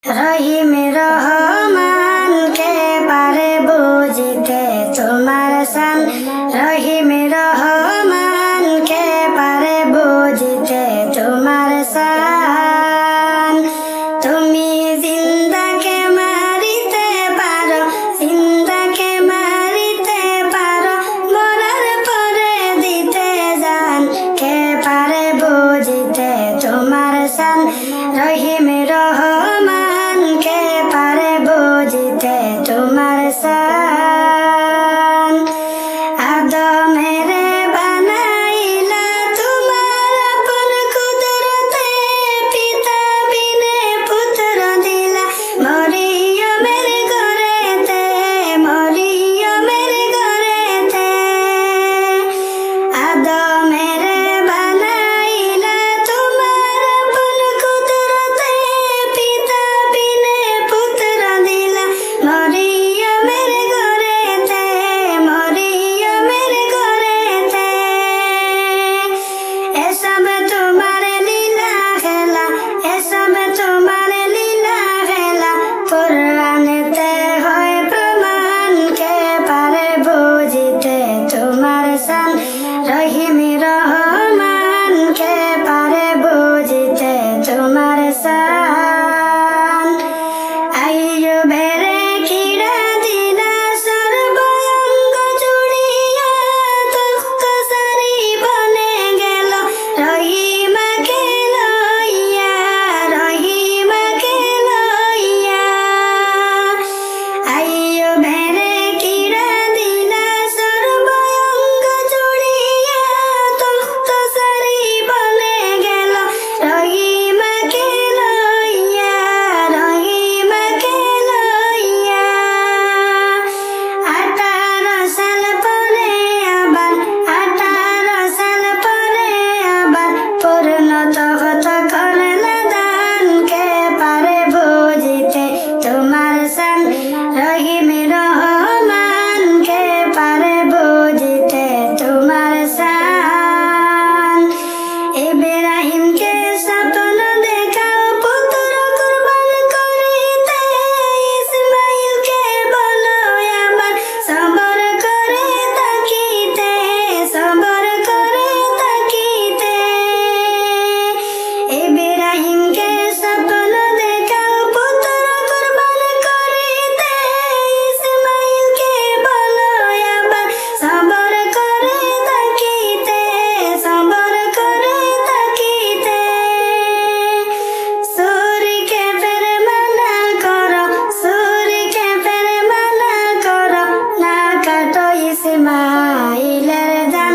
রহিম রহমান কে পারে বুঝিতে তোমার শান। রহিম রহমান কে পারে বুঝিতে তোমার শান। তুমি জিন্দাকে মারিতে পারো, জিন্দাকে মারিতে পারো, মরার পরে দিতে জান। কে পারে বুঝিতে তোমার শান। রহিম রহমান কে পারে বুঝিতে তোমার শান। আদমেরে বানাইলা তোমার আপন কুদরতে, পিতা বিনে পুত্র দিলা মরিয়মের ঘরেতে, মরিয়মের ঘরেতে। আদমেরে বানাইলা তোমার আপন কুদরতে, পিতা বিনে পুত্র দিলা মরিয়মের ঘরেতে, মরিয়মের ঘরেতে। এসব তোমার লীলা খেলা, এসব তোমার লীলা খেলা, কোরআনেতে হয় প্রমাণ। কে পারে বুঝিতে তোমার শান। রহিম রহমান কে পারে বুঝিতে তোমার শান। আইয়ুবেরে কিরা দিলা সর্বঙ্গ জুড়িয়া, তখ্ত সারি বনে গেল রহিমাকে লইয়া, রহিমাকে লইয়া। আইয়ুবেরে কিরা দিলা সর্বঙ্গ জুড়িয়া, তখ্ত সারি বনে গেল রহিমাকে লইয়া, রহিমাকে লইয়া। 18 সাল পরে আবার, 18 সাল পরে আবার পরিণত হত করলা দান। কে পারে বুঝিতে তোমার শান। রহিম রহমান কে পারে বুঝিতে তোমার শান। ইব্রাহিমকে স্বপ্ন দেখাও পুত্র কুরবান করিতে, ইসমাইলকে বলো আবার সবর করে থাকিতে, সবর করে থাকিতে। ইব্রাহিমকে স্বপ্ন দেখাও পুত্র কুরবান করিতে, ইসমাইলকে বলো আবার সবর করে থাকিতে, সবর করে থাকিতে। সূরকে ফের মানা করো, সূরকে ফের মানা করো, না কাটো ইসমাইলের জান।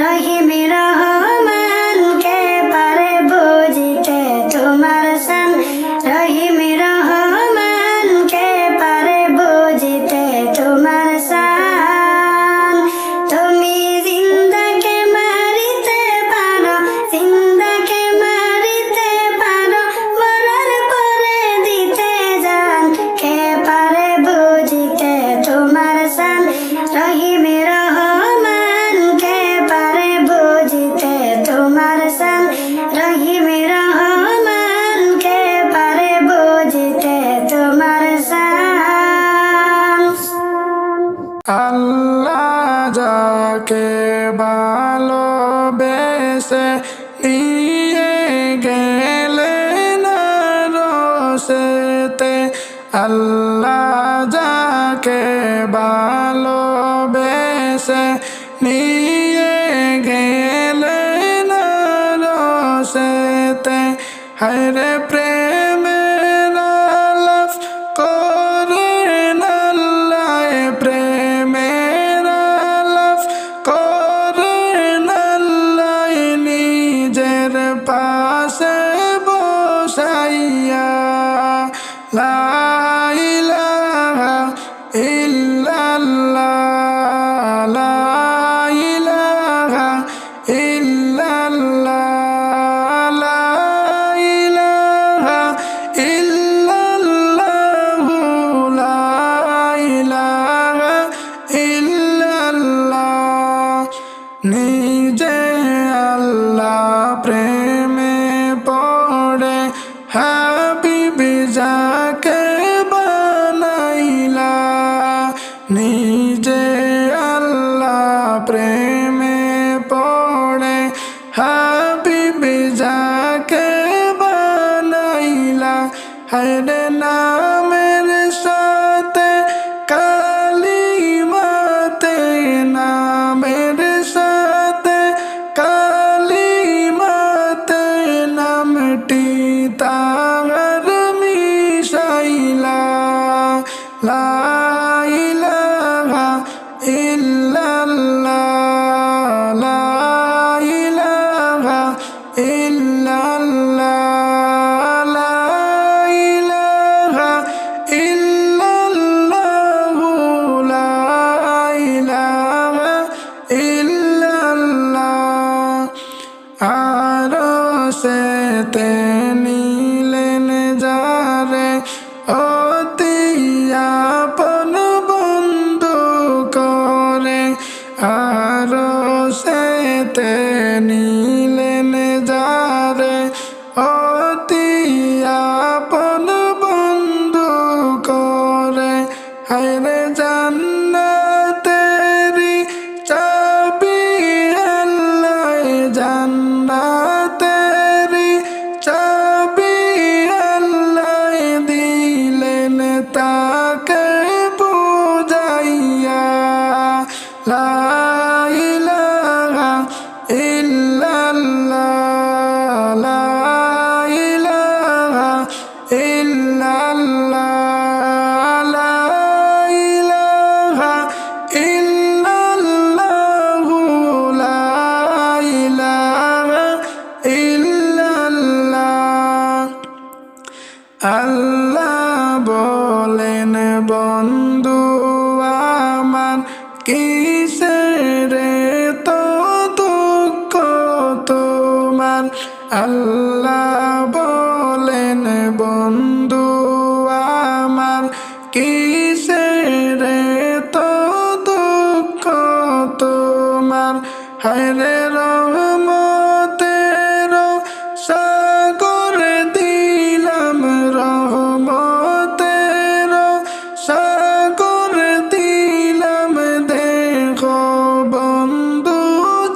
রহিম রহমান কে পারে বুঝিতে তোমার শান। রহিম রহমান কে পারে বুঝিতে তোমার শান। তুমি জিন্দাকে মারিতে পারো, জিন্দাকে মারিতে পারো, মরার পরে দিতে জান। কে পারে বুঝিতে তোমার শান। রহিম রহমান কে পারে বুঝিতে তোমার শান। রহিম রহমান কে পারে বুঝিতে তোমার শান। আল্লাহ যাকে ভালোবেসে নিয়ে গেলেন রসেতে, আল্লাহ যাকে ভালোবেসে নিয়ে গেলেন রসেতে। হায়রে প্রেমের আলাপ করেন আল্লাহ, প্রেমের আলাপ করেন আল্লাহ, নিজের পাশে বসাইয়া। লা ইলাহা ইল্লাল্লাহ, লা ইলাহা ইল্লাল্লাহ, লা ইলাহা ইল্লাল্লাহ, লা ইলাহা ইল্লাল্লাহ। নিজে আল্লাহ প্রেমে পড়ে হাবিব যা হায়রে নামের সাথে কালিমাতে, নামের সাথে কালিমাতে নামটি তার মিশাইলা। লা ইলাহা ইল্লাল্লাহ, লা ইলাহা ইল্লাল্লাহ, লা ইলাহা ইল্লাল্লাহ, লা ইলাহা ইল্লাল্লাহ। আরশেতে নিলেন যারে অতি আপন বন্ধু করে, আরশেতে নিলেন যারে অতি আপন বন্ধু করে। হায়রে জান্নাতেরি চাবি আল্লাহ, জান্নাতেরি চাবি আল্লাহ দিলেন তাকে বুঝাইয়া। লা ইলাহা ইল্লাল্লাহ, লা ইলাহা ইল্লাল্লাহ, লা ইলাহা ইল্লাল্লাহ, লা ইলাহা ইল্লাল্লাহ। আল্লাহ বলেন বন্ধু আমার কিসের তো দুঃখ তোমার। আল্লাহ বলেন বন্ধু আমার কিসের তো দুঃখ তোমার। হায়রে রহমতের সাগর দিলাম, রহমতের সাগর দিলাম দেখো বন্ধু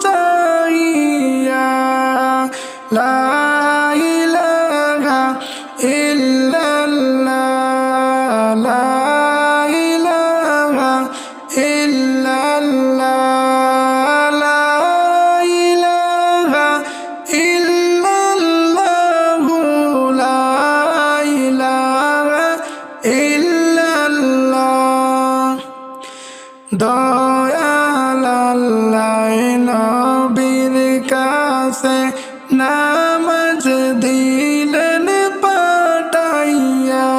চাইয়া। লা ইলাহা ইল্লাল্লাহ, লা ইলাহা ইল্লাল্লাহ, লা ইলাহা ইল্লাল্লাহ, লা ইলাহা ইল্লাল্লাহ। দয়াল আল্লাহ নবীর কাছে নামাজ দিলেন পাঠাইয়া।